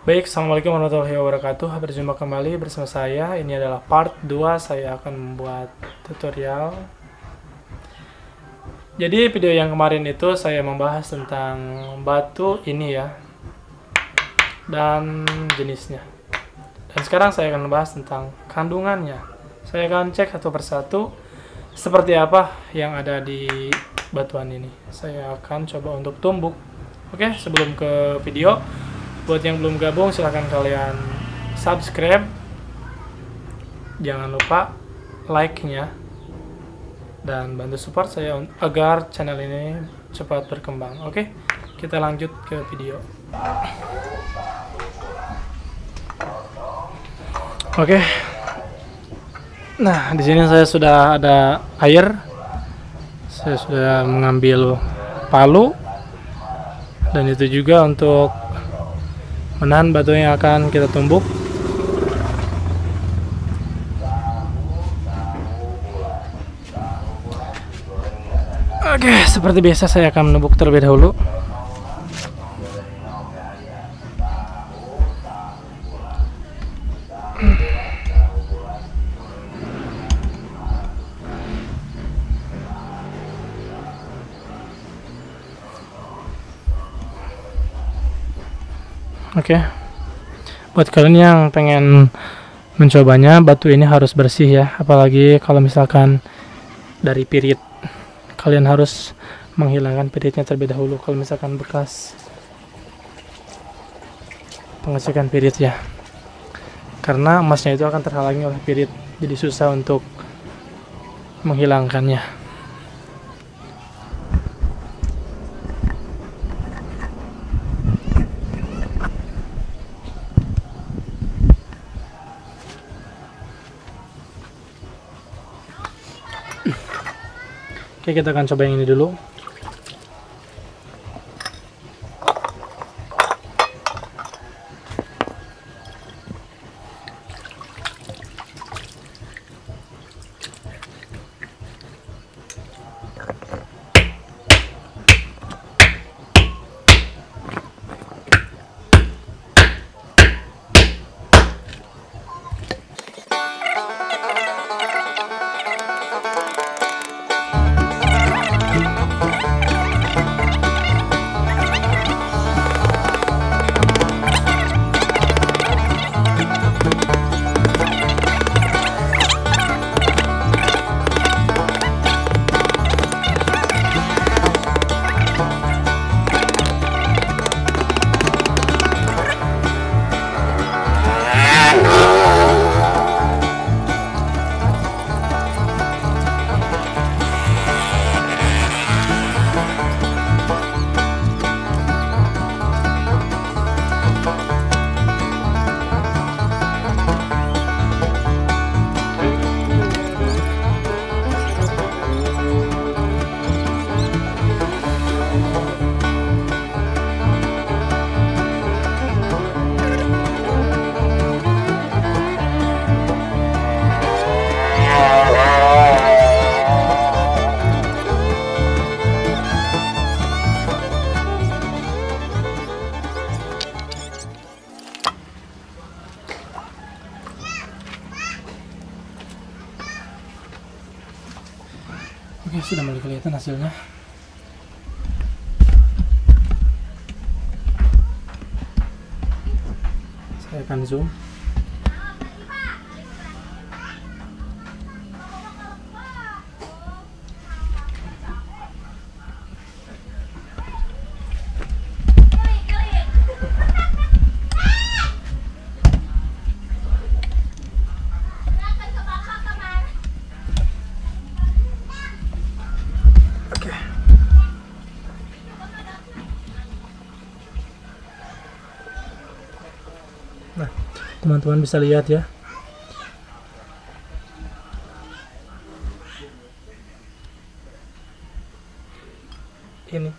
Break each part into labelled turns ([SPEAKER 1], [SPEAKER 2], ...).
[SPEAKER 1] Baik, assalamualaikum warahmatullahi wabarakatuh. Berjumpa kembali bersama saya. Ini adalah part 2. Saya akan membuat tutorial. Jadi video yang kemarin itu saya membahas tentang batu ini ya, dan jenisnya. Dan sekarang saya akan membahas tentang kandungannya. Saya akan cek satu persatu seperti apa yang ada di batuan ini. Saya akan coba untuk tumbuk. Oke, sebelum ke video, buat yang belum gabung silahkan kalian subscribe, jangan lupa like-nya, dan bantu support saya agar channel ini cepat berkembang. Oke, kita lanjut ke video. Oke, nah di sini saya sudah ada air, saya sudah mengambil palu, dan itu juga untuk menahan batu yang akan kita tumbuk. Oke, seperti biasa saya akan menumbuk terlebih dahulu. Oke, buat kalian yang pengen mencobanya, batu ini harus bersih ya, apalagi kalau misalkan dari pirit. Kalian harus menghilangkan piritnya terlebih dahulu kalau misalkan bekas pengecekan pirit ya, karena emasnya itu akan terhalangi oleh pirit, jadi susah untuk menghilangkannya. Oke, kita akan coba yang ini dulu. Oke, sudah mulai kelihatan hasilnya. Saya akan zoom. Nah, teman-teman bisa lihat ya. Ini.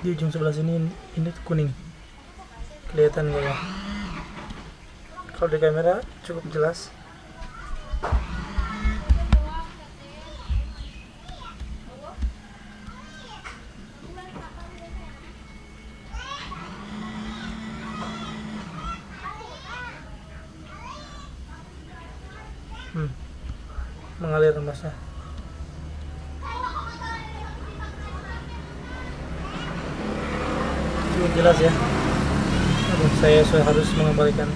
[SPEAKER 1] Di ujung sebelah sini ini kuning. Kelihatan nggak ya? Kalau di kamera cukup jelas. Mengalir emasnya. Cukup jelas ya. Aduh, saya harus mengembalikan.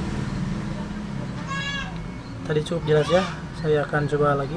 [SPEAKER 1] Tadi cukup jelas ya. Saya akan coba lagi.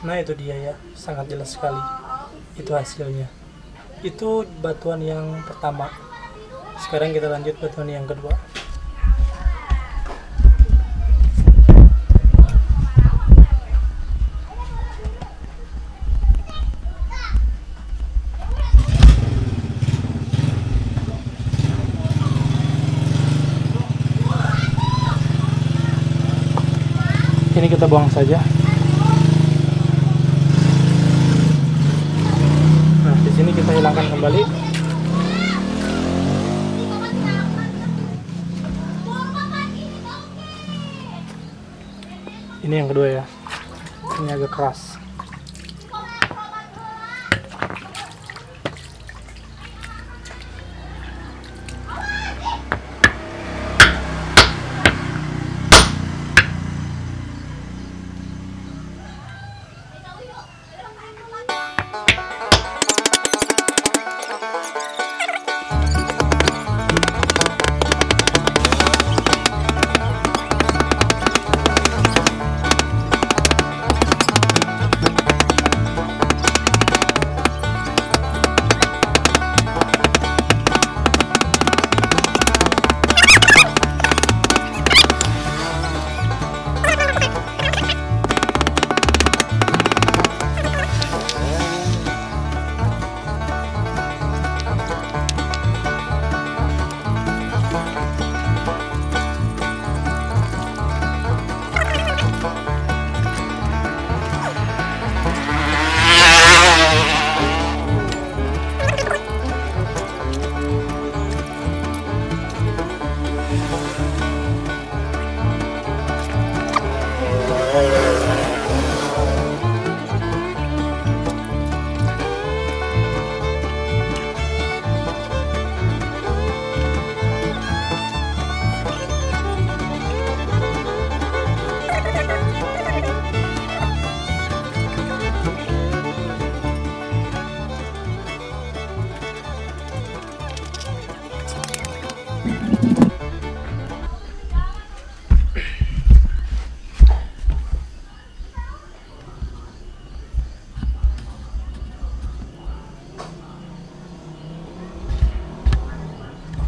[SPEAKER 1] Nah itu dia ya, sangat jelas sekali. Itu hasilnya. Itu batuan yang pertama. Sekarang kita lanjut batuan yang kedua. Ini kita buang saja. Nah, di sini kita hilangkan kembali. Ini yang kedua ya. Ini agak keras.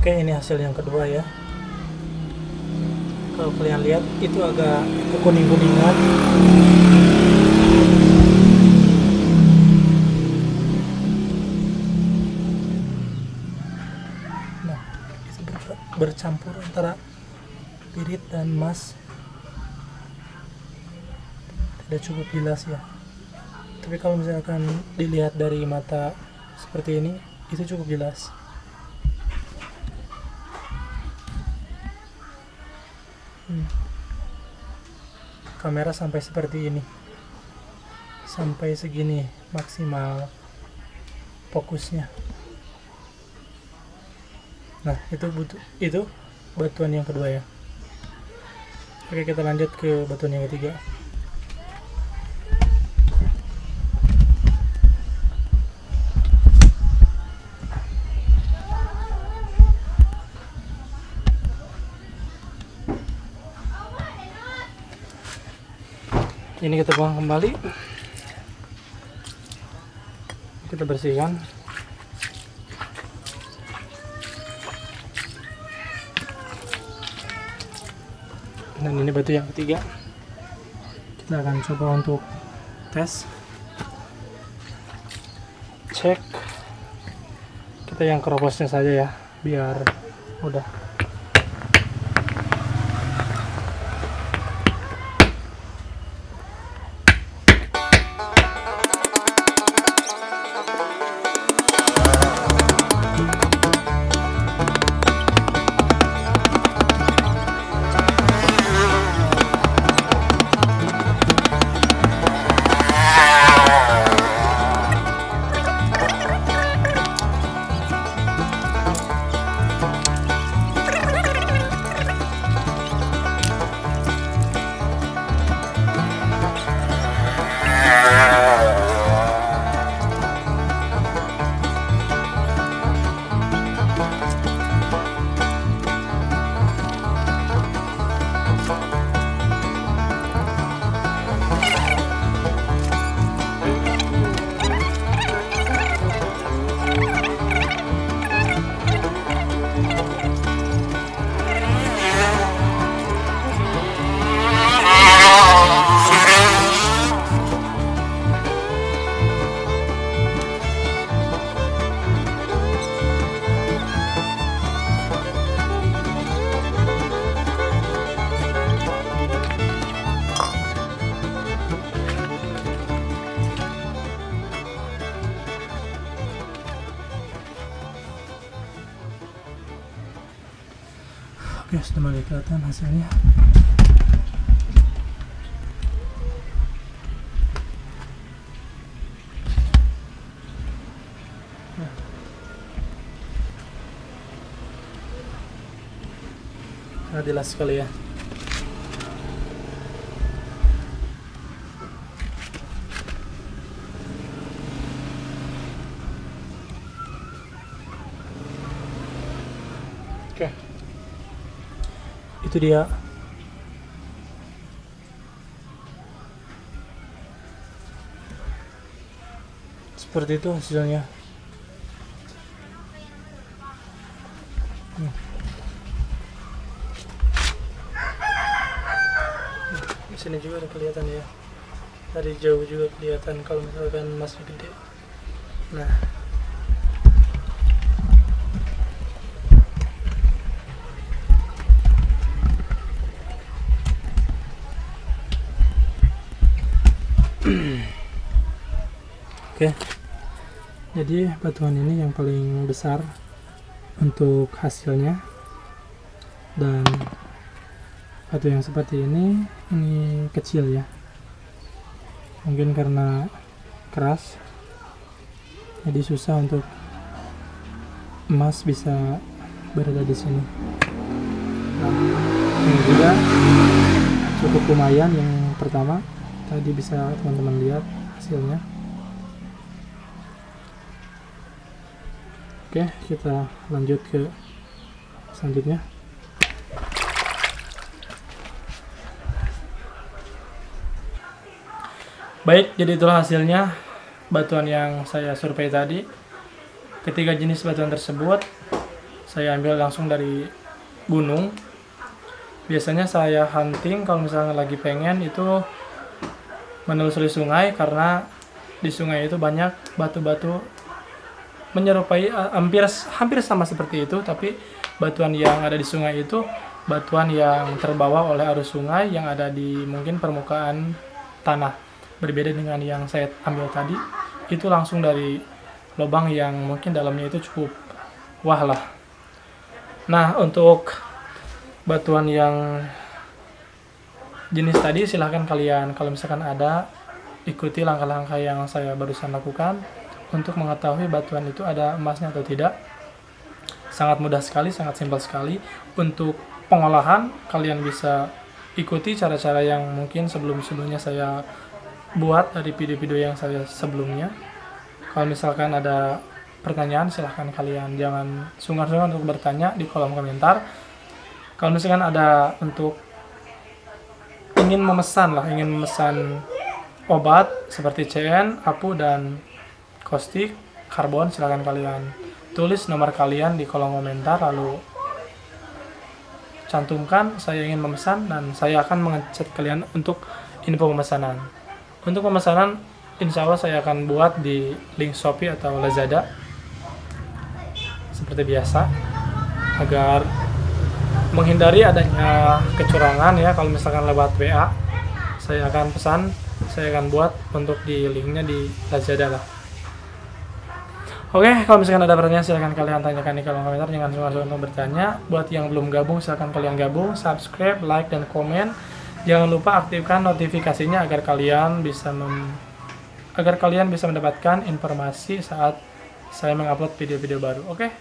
[SPEAKER 1] Oke, ini hasil yang kedua ya. Kalau kalian lihat itu agak kuning-kuningan. Nah, itu bercampur antara pirit dan emas. Tidak cukup jelas ya. Tapi kalau misalkan dilihat dari mata seperti ini, itu cukup jelas. Kamera sampai seperti ini, sampai segini maksimal fokusnya. Nah itu batuan yang kedua ya. Oke, kita lanjut ke batuan yang ketiga. Ini kita buang kembali, kita bersihkan. Dan ini batu yang ketiga, kita akan coba untuk tes, cek. Kita yang keroposnya saja ya, biar mudah. Oke, sudah mulai kelihatan hasilnya. Sangat jelas sekali ya. Oke. Itu dia. Seperti itu hasilnya. Di sini juga ada kelihatan ya. Dari jauh juga kelihatan kalau misalkan masih gede. Nah. Oke, jadi batuan ini yang paling besar untuk hasilnya, dan batu yang seperti ini kecil ya, mungkin karena keras jadi susah untuk emas bisa berada di sini. Nah, ini juga cukup lumayan. Yang pertama tadi bisa teman-teman lihat hasilnya. Oke, kita lanjut ke selanjutnya. Baik, jadi itulah hasilnya batuan yang saya survei tadi. Ketiga jenis batuan tersebut saya ambil langsung dari gunung. Biasanya saya hunting kalau misalnya lagi pengen itu menelusuri sungai, karena di sungai itu banyak batu-batu menyerupai hampir sama seperti itu, tapi batuan yang ada di sungai itu batuan yang terbawa oleh arus sungai yang ada di mungkin permukaan tanah. Berbeda dengan yang saya ambil tadi, itu langsung dari lubang yang mungkin dalamnya itu cukup wah lah. Nah, untuk batuan yang jenis tadi silahkan kalian kalau misalkan ada, ikuti langkah-langkah yang saya barusan lakukan untuk mengetahui batuan itu ada emasnya atau tidak. Sangat mudah sekali, sangat simpel sekali. Untuk pengolahan kalian bisa ikuti cara-cara yang mungkin sebelum-sebelumnya saya buat dari video-video yang saya sebelumnya. Kalau misalkan ada pertanyaan silahkan kalian jangan sungkan-sungkan untuk bertanya di kolom komentar. Kalau misalkan ada untuk ingin memesan obat seperti CN, APU, dan caustic, karbon, silahkan kalian tulis nomor kalian di kolom komentar, lalu cantumkan saya ingin memesan, dan saya akan mengechat kalian untuk info pemesanan. Untuk pemesanan insya Allah saya akan buat di link Shopee atau Lazada seperti biasa, agar menghindari adanya kecurangan ya. Kalau misalkan lewat WA saya akan pesan, saya akan buat untuk di linknya di Lazada lah. Oke, kalau misalkan ada pertanyaan silahkan kalian tanyakan di kolom komentar, jangan sungkan-sungkan untuk bertanya. Buat yang belum gabung silahkan kalian gabung, subscribe, like, dan komen. Jangan lupa aktifkan notifikasinya agar kalian bisa mendapatkan informasi saat saya mengupload video-video baru. Oke,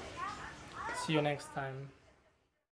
[SPEAKER 1] see you next time.